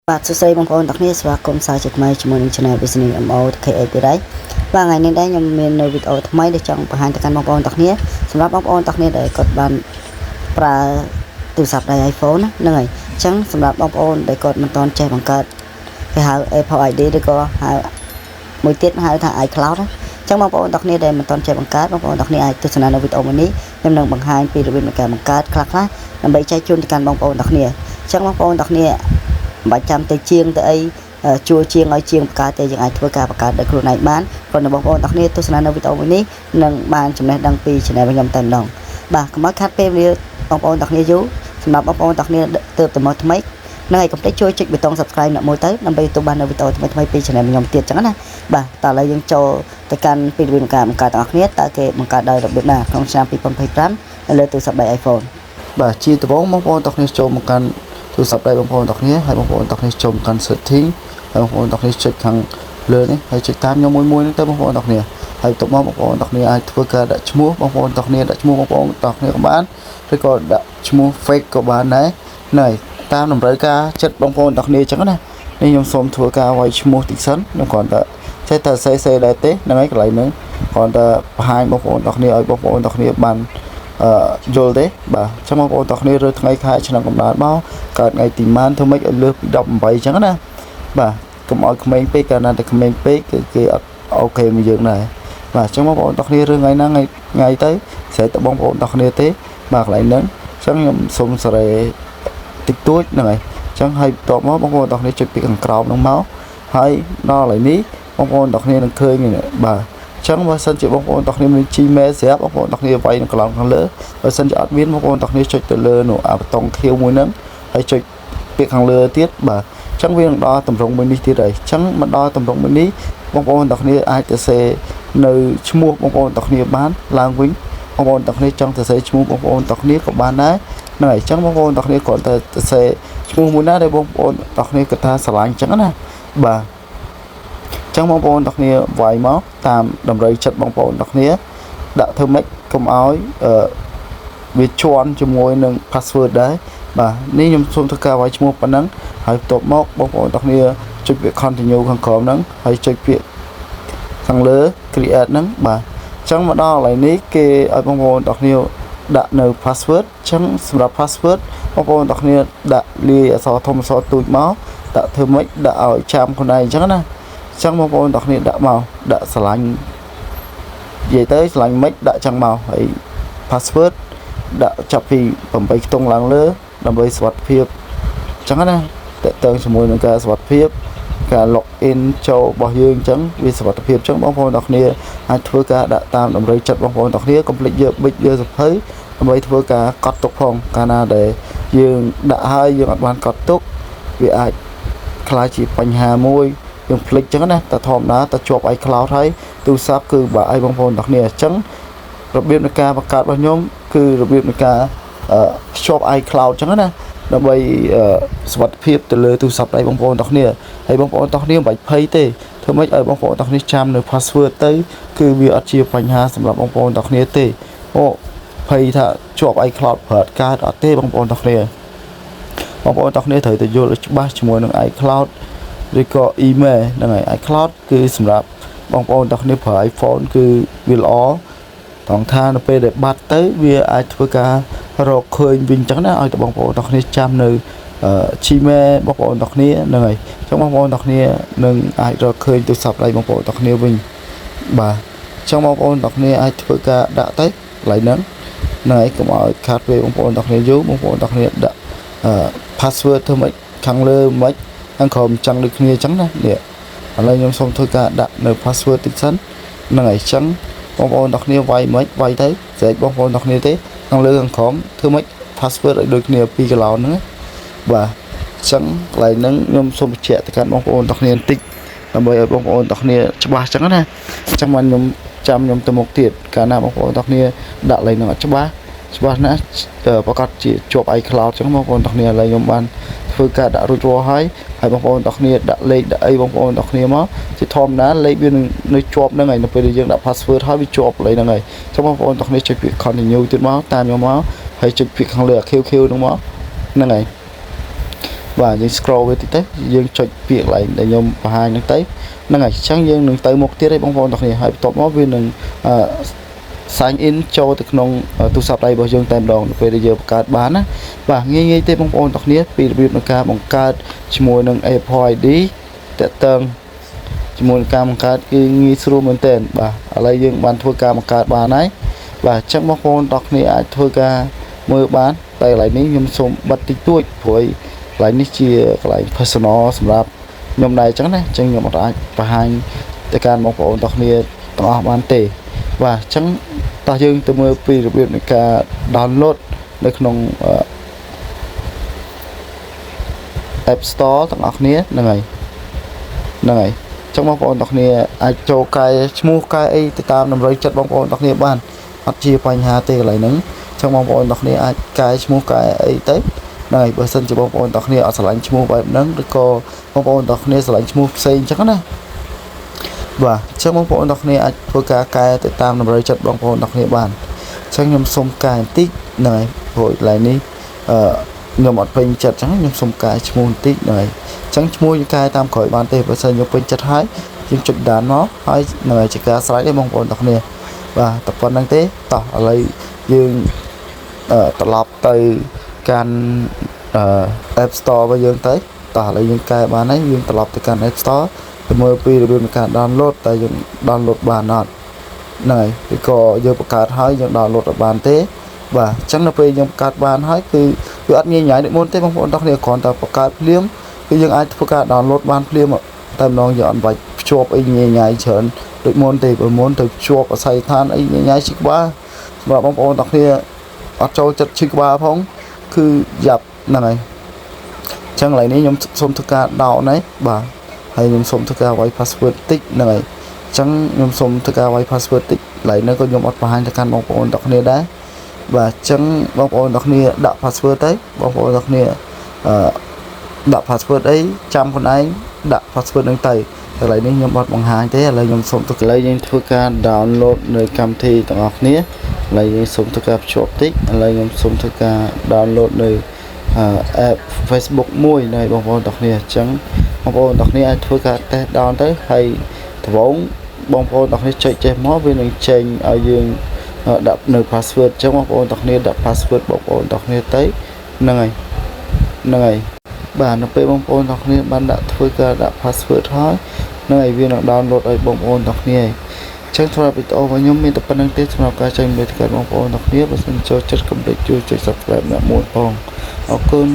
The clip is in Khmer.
បាទសួស្តីបងប្អូនទាំងគ្នាស្វាគមន៍សាជាថ្មីជាមួយនឹង Channel Business MO KA ទៀតហើយបាទថ្ងៃនេះដែរខ្ញុំមាននៅវីដេអូថ្មីដែលចង់បង្ហាញទៅកាន់បងប្អូនទាំងគ្នាសម្រាប់បងប្អូនទាំងគ្នាដែលគាត់បានប្រើទូរស័ព្ទដៃ iPhone ហ្នឹងហើយអញ្ចឹងសម្រាប់បងប្អូនដែលគាត់មិនទាន់ចេះបង្កើតគេហៅ Apple ID ឬក៏ហៅមួយទៀតហៅថា iCloud អញ្ចឹងបងប្អូនទាំងគ្នាដែលមិនទាន់ចេះបង្កើតបងប្អូនទាំងគ្នាអាចទស្សនានៅវីដេអូមួយនេះខ្ញុំនឹងបង្ហាញពីរបៀបនៃការបង្កើតខ្លះៗដើម្បីចែកជូនទៅកាន់បងប្អូនទាំងគ្នាអញ្ចឹងបងប្អូនទាំងគ្នាមិនបាច់ចាំទៅជាងទៅអីជួជាងឲ្យជាងបង្កើតទេយើងអាចធ្វើការបង្កើតដោយខ្លួនឯងបានព្រោះបងប្អូនទាំងគ្នាទស្សនានៅវីដេអូមួយនេះនឹងបានចំណេះដឹងពី Channel របស់ខ្ញុំតែម្ដងបាទកុំឲ្យខាត់ពេលវេលាបងប្អូនទាំងគ្នាយូរសម្រាប់បងប្អូនទាំងគ្នាទើបតែមកថ្មីនឹងឲ្យកុំភ្លេចជួយចុចប៊ូតុង Subscribe អ្នកមួយទៅដើម្បីទទួលបាននៅវីដេអូថ្មីៗពី Channel របស់ខ្ញុំទៀតចឹងណាបាទតើឥឡូវយើងចូលទៅកាន់ពីរបៀបនៃការបង្កើតទាំងអស់គ្នាតើគេបង្កើតដោយរបៀបណាក្នុងឆ្នាំ2025នៅលើទូរស័ព្ទដៃ iPhone បាទជាដំបូងបងប្អូនទាំងគ្នាចូលមកកាន់ទូរស័ព្ទដៃបងប្អូនទាំងគ្នាហើយបងប្អូនទាំងគ្នាចូលមកកាន់ setting ហើយបងប្អូនទាំងគ្នាចុចខាងលើនេះហើយចុចតាមខ្ញុំមួយនេះទៅបងប្អូនទាំងគ្នាហើយបន្ទាប់មកបងប្អូនទាំងគ្នាអាចធ្វើការដាក់ឈ្មោះបងប្អូនទាំងគ្នាដាក់ឈ្មោះបងប្អូនទាំងគ្នាក៏បានឬក៏ដាក់ឈ្មោះ fake ក៏បានដែរណែតាមតម្រូវការចិត្តបងប្អូនទាំងគ្នាអញ្ចឹងណានេះខ្ញុំសូមធ្វើការវាយឈ្មោះតិចសិនខ្ញុំគ្រាន់តែចេះតែសេដែរទេហ្នឹងហើយកន្លែងហ្នឹងគ្រាន់តែបង្ហាញបងប្អូនទាំងគ្នាឲ្យបងប្អូនទាំងគ្នាបានយល់ទេបាទអញ្ចឹងបងប្អូនទាំងគ្នារើសថ្ងៃខែឆ្នាំកំណើតមកកើតថ្ងៃទីម៉ានធ្វើម៉េចឲ្យលើសពី18អញ្ចឹងណាបាទកុំឲ្យក្មេងពេកកាលណាតែក្មេងពេកគេអត់អូខេមួយយើងដែរបាទអញ្ចឹងបងប្អូនទាំងគ្នារើសថ្ងៃហ្នឹងថ្ងៃទៅស្រែកទៅបងប្អូនទាំងគ្នាទេបាទកន្លែងហ្នឹងអញ្ចឹងខ្ញុំសូមសេរីតិចតួចហ្នឹងហើយអញ្ចឹងហើយបន្ទាប់មកបងប្អូនទាំងគ្នាចុចពីខាងក្រោមហ្នឹងមកហើយដល់ឥឡូវនេះបងប្អូនទាំងគ្នានឹងឃើញបាទចឹងបើសិនជាបងប្អូនទាំងគ្នាមាន Gmail ស្រាប់បងប្អូនទាំងគ្នាវាយនៅកន្លោខាងលើបើសិនជាអត់មានបងប្អូនទាំងគ្នាចុចទៅលើនោះអាបតុងខៀវមួយហ្នឹងហើយចុចពាក្យខាងលើទៀតបាទចឹងវានឹងដល់តម្រងមួយនេះទៀតហើយចឹងមកដល់តម្រងមួយនេះបងប្អូនទាំងគ្នាអាចទៅសេនៅឈ្មោះបងប្អូនទាំងគ្នាបានឡើងវិញបងប្អូនទាំងគ្នាចង់ទៅសេឈ្មោះបងប្អូនទាំងគ្នាក៏បានដែរហ្នឹងហើយចឹងបងប្អូនទាំងគ្នាគ្រាន់តែទៅសេឈ្មោះមួយណាដែលបងប្អូនទាំងគ្នាគាត់ថាស្រឡាញ់ចឹងណាបាទចឹងបងប្អូនទាំងគ្នាវាយមកតាមតម្រូវចិត្តបងប្អូនទាំងគ្នាដាក់ធ្វើម៉េចកុំឲ្យវាជន់ជាមួយនឹង password ដែរបាទនេះខ្ញុំសូមធ្វើការវាយឈ្មោះប៉ុណ្ណឹងហើយបន្ទាប់មកបងប្អូនទាំងគ្នាចុចពាក្យ continue ខាងក្រោមហ្នឹងហើយចុចពាក្យខាងលើ create ហ្នឹងបាទចឹងមកដល់កន្លែងនេះគេឲ្យបងប្អូនទាំងគ្នាដាក់នៅ password ចឹងសម្រាប់ password បងប្អូនទាំងគ្នាដាក់លាយអក្សរធំអក្សរតូចមកដាក់ធ្វើម៉េចដាក់ឲ្យចាំខ្លួនឯងអញ្ចឹងណាចឹងបងប្អូនទាំងគ្នាដាក់មកដាក់ស្រឡាញ់និយាយទៅស្រឡាញ់មិនដាក់ចឹងមកហើយ password ដាក់ចាប់ពី8ខ្ទង់ឡើងលើដើម្បីសុវត្ថិភាពចឹងណាតើតើជាមួយនឹងការសុវត្ថិភាពការ log in ចូលរបស់យើងចឹងវាសុវត្ថិភាពចឹងបងប្អូនទាំងគ្នាអាចធ្វើការដាក់តាមតម្រូវចិត្តបងប្អូនទាំងគ្នាកុំភ្លេចយកប៊ិចយកសភៅដើម្បីធ្វើការកត់ទុកផងកាលណាដែលយើងដាក់ហើយយើងអត់បានកត់ទុកវាអាចខ្លាចជាបញ្ហាមួយយើងភ្លេចចឹងណាតែធម្មតាតែជាប់ iCloud ហើយទូរស័ព្ទគឺបើឲ្យបងប្អូនទាំងគ្នាអញ្ចឹងរបៀបនៃការបង្កើតរបស់ខ្ញុំគឺរបៀបនៃការភ្ជាប់ iCloud ចឹងណាដើម្បីសុវត្ថិភាពទៅលើទូរស័ព្ទដៃបងប្អូនទាំងគ្នាហើយបងប្អូនទាំងគ្នាមិនបាច់ភ័យទេធ្វើម៉េចឲ្យបងប្អូនទាំងគ្នាចាំនៅ password ទៅគឺវាអត់ជាបញ្ហាសម្រាប់បងប្អូនទាំងគ្នាទេអូភ័យថាជាប់ iCloud ប្រើកើតអត់ទេបងប្អូនទាំងគ្នាបងប្អូនទាំងគ្នាត្រូវតែយល់ឲ្យច្បាស់ជាមួយនឹង iCloud ឬក៏ email ហ្នឹងហើយ iCloud គឺសម្រាប់បងប្អូនទាំងគ្នាប្រើ iPhone គឺវាល្អត្រង់ថានៅពេលដែលបាត់ទៅវាអាចធ្វើការរកឃើញវិញចឹងណាឲ្យតែបងប្អូនទាំងគ្នាចាំនៅGmail បងប្អូនទាំងគ្នាហ្នឹងហើយអញ្ចឹងបងប្អូនទាំងគ្នានឹងអាចរកឃើញទូរស័ព្ទដៃបងប្អូនទាំងគ្នាវិញបាទអញ្ចឹងបងប្អូនទាំងគ្នាអាចធ្វើការដាក់ទៅកន្លែងហ្នឹងហើយកុំឲ្យខាតពេលបងប្អូនទាំងគ្នាយូរបងប្អូនទាំងគ្នាដាក់password ធ្វើម៉េចខាងលើមិនខាងក្រោមចឹងដូចគ្នាចឹងណានេះឥឡូវខ្ញុំសូមធ្វើការដាក់នៅ password តិចសិនហ្នឹងហើយចឹងបងប្អូនទាំងគ្នាវាយមិនវាយទៅស្រែកបងប្អូនទាំងគ្នាទេខាងលើខាងក្រោមធ្វើម៉េច password ឲ្យដូចគ្នាពីកន្លោនហ្នឹងបាទចឹងកន្លែងហ្នឹងខ្ញុំសូមបញ្ជាក់ទៅកាន់បងប្អូនទាំងគ្នាបន្តិចដើម្បីឲ្យបងប្អូនទាំងគ្នាច្បាស់ចឹងណាចឹងមកខ្ញុំចាំខ្ញុំទៅមុខទៀតកាលណាបងប្អូនទាំងគ្នាដាក់កន្លែងហ្នឹងអត់ច្បាស់ណាស់ប្រកាសជាជាប់ iCloud ចឹងបងប្អូនទាំងគ្នាឥឡូវខ្ញុំបានធ្វើការដាក់រួចរាល់ហើយបងប្អូនទាំងគ្នាដាក់លេខដាក់អីបងប្អូនទាំងគ្នាមកជាធម្មតាលេខវានៅជាប់ហ្នឹងហើយនៅពេលដែលយើងដាក់ password ហើយវាជាប់កន្លែងហ្នឹងហើយចឹងបងប្អូនទាំងគ្នាចុចពាក្យ continue ទៀតមកតាមខ្ញុំមកហើយចុចពាក្យខាងលើ QQ ហ្នឹងមកហ្នឹងហើយ vàយើង scroll វាតិចទៅយើងចុចពាក្យកន្លែងដែលខ្ញុំបង្ហាញហ្នឹងទៅហ្នឹងហើយអញ្ចឹងយើងនឹងទៅមុខទៀតឯងបងប្អូនទាំងគ្នាហើយបន្ទាប់មកវានឹងsign in ចូលទៅក្នុងទូរស័ព្ទដៃរបស់យើងតែម្ដងពេលដែលយើងបង្កើតបានណាបាទងាយទេបងប្អូនទាំងគ្នាពីរបៀបនៃការបង្កើតជាមួយនឹង Apple ID តើតើជាមួយនឹងការបង្កើតគឺងាយស្រួលមែនទែនបាទឥឡូវយើងបានធ្វើការបង្កើតបានហើយបាទអញ្ចឹងបងប្អូនទាំងគ្នាអាចធ្វើការមើលបានតែកន្លែងនេះខ្ញុំសូមបិទតិចតួចព្រោះកន្លែងនេះជាកន្លែង personal សម្រាប់ខ្ញុំដែរអញ្ចឹងណាអញ្ចឹងខ្ញុំអាចបង្ហាញទៅកាន់បងប្អូនទាំងគ្នាទាំងអស់បានទេបាទអញ្ចឹងតោះយើងទៅមើលពីរបៀបនៃការ download នៅក្នុង App Store ទាំងអស់គ្នាហ្នឹងហើយចឹងបងប្អូនទាំងគ្នាអាចចូលកែឈ្មោះកែអីទៅតាមតម្រូវចិត្តបងប្អូនទាំងគ្នាបានអត់ជាបញ្ហាទេកន្លែងហ្នឹងចឹងបងប្អូនទាំងគ្នាអាចកែឈ្មោះកែអីទៅហ្នឹងហើយបើសិនជាបងប្អូនទាំងគ្នាអត់ឆ្លាញ់ឈ្មោះបែបហ្នឹងឬក៏បងប្អូនទាំងគ្នាឆ្លាញ់ឈ្មោះផ្សេងចឹងណាបាទអញ្ចឹងបងប្អូនទាំងគ្នាអាចធ្វើការកែទៅតាមតម្រូវចិត្តបងប្អូនទាំងគ្នាបានអញ្ចឹងខ្ញុំសុំកែបន្តិចហ្នឹងហើយព្រោះកន្លែងនេះខ្ញុំអត់ពេញចិត្តអញ្ចឹងខ្ញុំសុំកែឈ្មោះបន្តិចហ្នឹងហើយអញ្ចឹងឈ្មោះយើងកែតាមក្រោយបានទេបើសិនយើងពេញចិត្តហើយយើងចុចដានមកហើយហ្នឹងហើយជាការស្រេចទេបងប្អូនទាំងគ្នាបាទតែប៉ុណ្្នឹងទេតោះឥឡូវយើងត្រឡប់ទៅកាន់App Store របស់យើងទៅតោះឥឡូវយើងកែបានហើយយើងត្រឡប់ទៅកាន់ App Store ទៅមើលពីរបៀបនៃការ download តែយើង download បានអត់ហ្នឹងហើយឬក៏យើងបង្កើតហើយយើង download អត់បានទេបាទអញ្ចឹងនៅពេលយើងបង្កើតបានហើយគឺវាអត់ងាយៗដូចមុនទេបងប្អូនទាំងគ្នាគ្រាន់តែបង្កើតភ្លាមគឺយើងអាចធ្វើការ download បានភ្លាមតែម្ដងយើងអត់បាច់ភ្ជាប់អីងាយៗច្រើនដូចមុនទេបើមុនទៅភ្ជាប់អាស័យដ្ឋានអីងាយៗឈឺក្បាលសម្រាប់បងប្អូនទាំងគ្នាអត់ចូលចិត្តឈឺក្បាលផងគឺយ៉ាប់ហ្នឹងហើយអញ្ចឹងឥឡូវនេះខ្ញុំសូមធ្វើការដោនហើយបាទហើយខ្ញុំសូមធ្វើការ Wi password តិចហ្នឹងហើយអញ្ចឹងខ្ញុំសូមធ្វើការ Wi password តិចឥឡូវនេះក៏ខ្ញុំអត់បង្ហាញទៅកាន់បងប្អូនទាំងគ្នាដែរបាទអញ្ចឹងបងប្អូនទាំងគ្នាដាក់ password ទៅបងប្អូនទាំងគ្នាដាក់ password អីចាំខ្លួនឯងដាក់ password ហ្នឹងទៅឥឡូវនេះខ្ញុំអត់បង្ហាញទេឥឡូវខ្ញុំសូមទៅឥឡូវយើងធ្វើការ download នៅកម្មវិធីទាំងអស់គ្នាឥឡូវយើងសូមធ្វើការភ្ជាប់តិចឥឡូវខ្ញុំសូមធ្វើការ download នៅapp Facebook មួយនៅបងប្អូនទាំងគ្នាអញ្ចឹងបងប្អូនទាំងគ្នាអាចធ្វើការ test down ទៅហើយដំបូងបងប្អូនទាំងគ្នាចុចចេះមកវានឹងចេញឲ្យយើងដាក់នៅ password អញ្ចឹងបងប្អូនទាំងគ្នាដាក់ password បងប្អូនទាំងគ្នាទៅហ្នឹងហើយបាទនៅពេលបងប្អូនទាំងគ្នាបានដាក់ធ្វើការដាក់ password ហើយហ្នឹងហើយវានឹង download ឲ្យបងប្អូនទាំងគ្នាអញ្ចឹងសម្រាប់វីដេអូរបស់ខ្ញុំមានតែប៉ុណ្្នឹងទេសម្រាប់ការចែករំលែកទៅកាន់បងប្អូនទាំងគ្នាបើសិនចូលចិត្តកុំភ្លេចជួយ subscribe អ្នកមួយផងអរគុណ